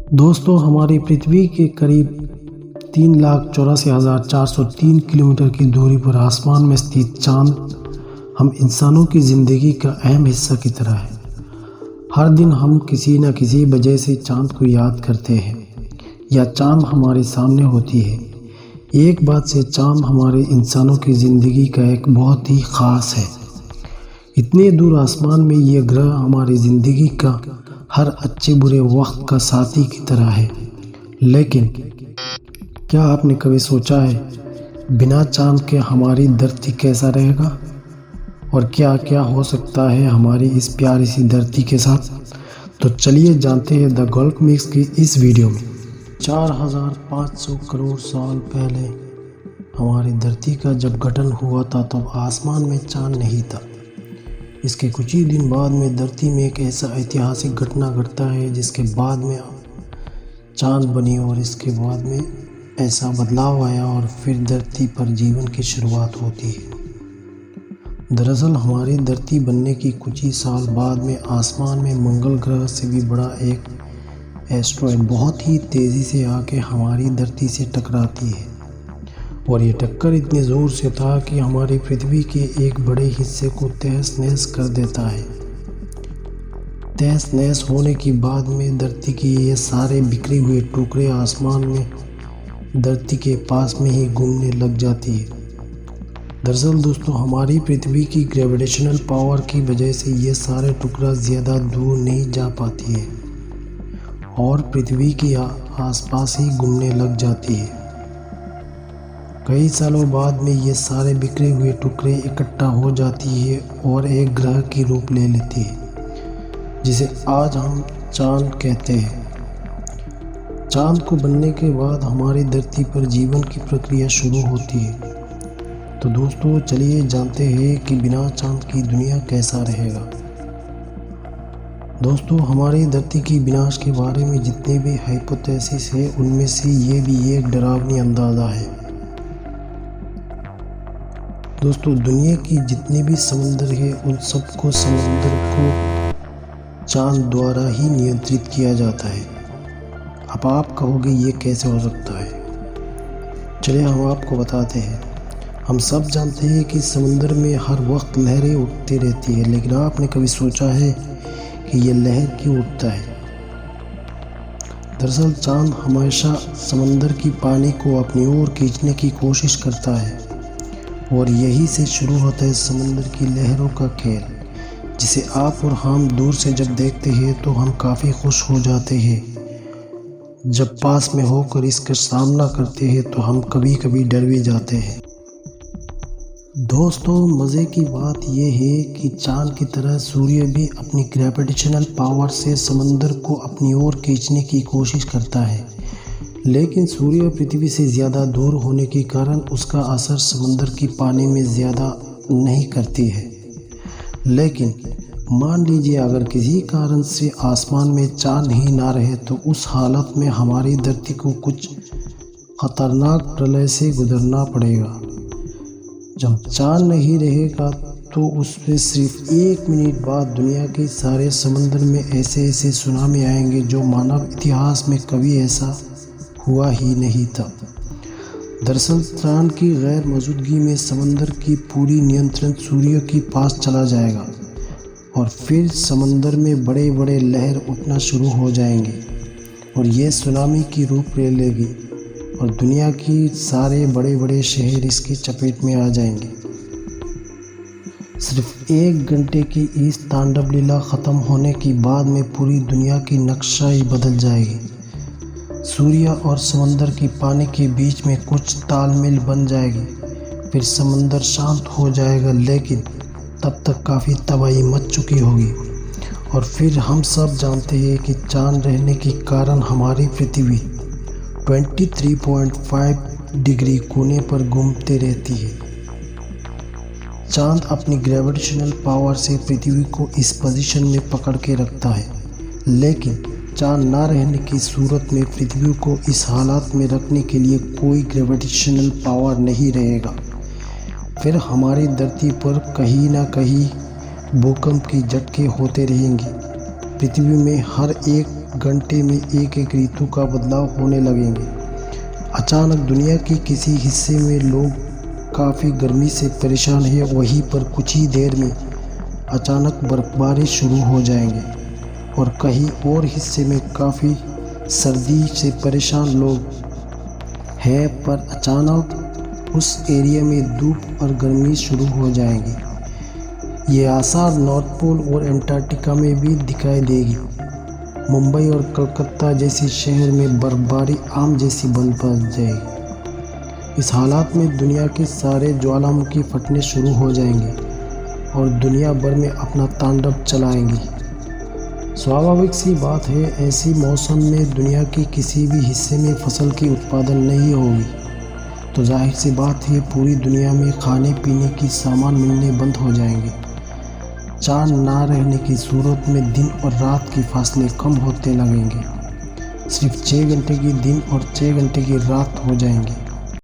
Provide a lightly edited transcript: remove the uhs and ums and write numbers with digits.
दोस्तों, हमारी पृथ्वी के करीब 3,84,403 किलोमीटर की दूरी पर आसमान में स्थित चाँद हम इंसानों की ज़िंदगी का अहम हिस्सा की तरह है। हर दिन हम किसी न किसी वजह से चाँद को याद करते हैं या चाँद हमारे सामने होती है। एक बात से चाँद हमारे इंसानों की ज़िंदगी का एक बहुत ही ख़ास है। इतने दूर आसमान में ये ग्रह हमारी ज़िंदगी का हर अच्छे बुरे वक्त का साथी की तरह है। लेकिन क्या आपने कभी सोचा है बिना चाँद के हमारी धरती कैसा रहेगा और क्या क्या हो सकता है हमारी इस प्यारी सी धरती के साथ? तो चलिए जानते हैं द गोल्फ मिक्स की इस वीडियो में। 4,500 करोड़ साल पहले हमारी धरती का जब गठन हुआ था तो आसमान में चाँद नहीं था। इसके कुछ ही दिन बाद में धरती में एक ऐसा ऐतिहासिक घटना घटता है जिसके बाद में चाँद बनी और इसके बाद में ऐसा बदलाव आया और फिर धरती पर जीवन की शुरुआत होती है। दरअसल हमारी धरती बनने की कुछ ही साल बाद में आसमान में मंगल ग्रह से भी बड़ा एक एस्ट्रॉयड बहुत ही तेज़ी से आके हमारी धरती से टकराती है और ये टक्कर इतनी ज़ोर से था कि हमारी पृथ्वी के एक बड़े हिस्से को तहस नहस कर देता है। तहस नहस होने के बाद में धरती के ये सारे बिखरे हुए टुकड़े आसमान में धरती के पास में ही घूमने लग जाती है। दरअसल दोस्तों, हमारी पृथ्वी की ग्रेविटेशनल पावर की वजह से ये सारे टुकड़ा ज़्यादा दूर नहीं जा पाती है और पृथ्वी के आसपास ही घूमने लग जाती है। कई सालों बाद में ये सारे बिखरे हुए टुकड़े इकट्ठा हो जाती है और एक ग्रह की रूप ले लेती है जिसे आज हम चाँद कहते हैं। चाँद को बनने के बाद हमारी धरती पर जीवन की प्रक्रिया शुरू होती है। तो दोस्तों चलिए जानते हैं कि बिना चाँद की दुनिया कैसा रहेगा। दोस्तों, हमारी धरती की विनाश के बारे में जितने भी हाइपोथेसिस है उनमें से ये भी एक डरावनी अंदाज़ा है। दोस्तों, दुनिया की जितने भी समुद्र है उन सबको समुद्र को चाँद द्वारा ही नियंत्रित किया जाता है। अब आप कहोगे ये कैसे हो सकता है? चलिए हम आपको बताते हैं। हम सब जानते हैं कि समुद्र में हर वक्त लहरें उठती रहती है, लेकिन आपने कभी सोचा है कि ये लहर क्यों उठता है? दरअसल चाँद हमेशा समंदर की पानी को अपनी ओर खींचने की कोशिश करता है और यही से शुरू होता है समंदर की लहरों का खेल, जिसे आप और हम दूर से जब देखते हैं तो हम काफ़ी खुश हो जाते हैं। जब पास में होकर इसका सामना करते हैं तो हम कभी कभी डर भी जाते हैं। दोस्तों, मज़े की बात यह है कि चाँद की तरह सूर्य भी अपनी ग्रेविटेशनल पावर से समंदर को अपनी ओर खींचने की कोशिश करता है, लेकिन सूर्य पृथ्वी से ज़्यादा दूर होने के कारण उसका असर समंदर की पानी में ज़्यादा नहीं करती है। लेकिन मान लीजिए अगर किसी कारण से आसमान में चाँद ही ना रहे तो उस हालत में हमारी धरती को कुछ ख़तरनाक प्रलय से गुजरना पड़ेगा। जब चाँद नहीं रहेगा तो उसमें सिर्फ 1 मिनट बाद दुनिया के सारे समंदर में ऐसे ऐसे सुनामी आएंगे जो मानव इतिहास में कभी ऐसा हुआ ही नहीं था। दरअसल चाँद की गैर मौजूदगी में समंदर की पूरी नियंत्रण सूर्य के पास चला जाएगा और फिर समंदर में बड़े बड़े लहर उठना शुरू हो जाएंगे और ये सुनामी की रूप ले लेगी और दुनिया की सारे बड़े बड़े शहर इसकी चपेट में आ जाएंगे। सिर्फ 1 घंटे की इस तांडव लीला ख़त्म होने के बाद में पूरी दुनिया की नक्शा ही बदल जाएगी। सूर्य और समंदर की पानी के बीच में कुछ तालमेल बन जाएगी, फिर समंदर शांत हो जाएगा, लेकिन तब तक काफ़ी तबाही मच चुकी होगी। और फिर हम सब जानते हैं कि चाँद रहने के कारण हमारी पृथ्वी 23.5 डिग्री कोने पर घूमते रहती है। चाँद अपनी ग्रेविटेशनल पावर से पृथ्वी को इस पोजीशन में पकड़ के रखता है, लेकिन चाँद ना रहने की सूरत में पृथ्वी को इस हालात में रखने के लिए कोई ग्रेविटेशनल पावर नहीं रहेगा। फिर हमारी धरती पर कहीं ना कहीं भूकंप की झटके होते रहेंगे पृथ्वी में हर एक घंटे में एक एक ऋतु का बदलाव होने लगेंगे। अचानक दुनिया के किसी हिस्से में लोग काफ़ी गर्मी से परेशान हैं, वहीं पर कुछ ही देर में अचानक बर्फबारी शुरू हो जाएंगे और कहीं और हिस्से में काफ़ी सर्दी से परेशान लोग हैं, पर अचानक उस एरिया में धूप और गर्मी शुरू हो जाएंगी। ये आसार नॉर्थ पोल और एंटार्क्टिका में भी दिखाई देगी। मुंबई और कलकत्ता जैसे शहर में बर्फबारी आम जैसी बन जाएगी। इस हालात में दुनिया के सारे ज्वालामुखी फटने शुरू हो जाएंगे और दुनिया भर में अपना तांडव चलाएंगी। स्वाभाविक सी बात है, ऐसी मौसम में दुनिया के किसी भी हिस्से में फसल की उत्पादन नहीं होगी, तो जाहिर सी बात है पूरी दुनिया में खाने पीने की सामान मिलने बंद हो जाएंगे। चांद ना रहने की सूरत में दिन और रात की फासले कम होते लगेंगे। सिर्फ 6 घंटे की दिन और 6 घंटे की रात हो जाएंगे।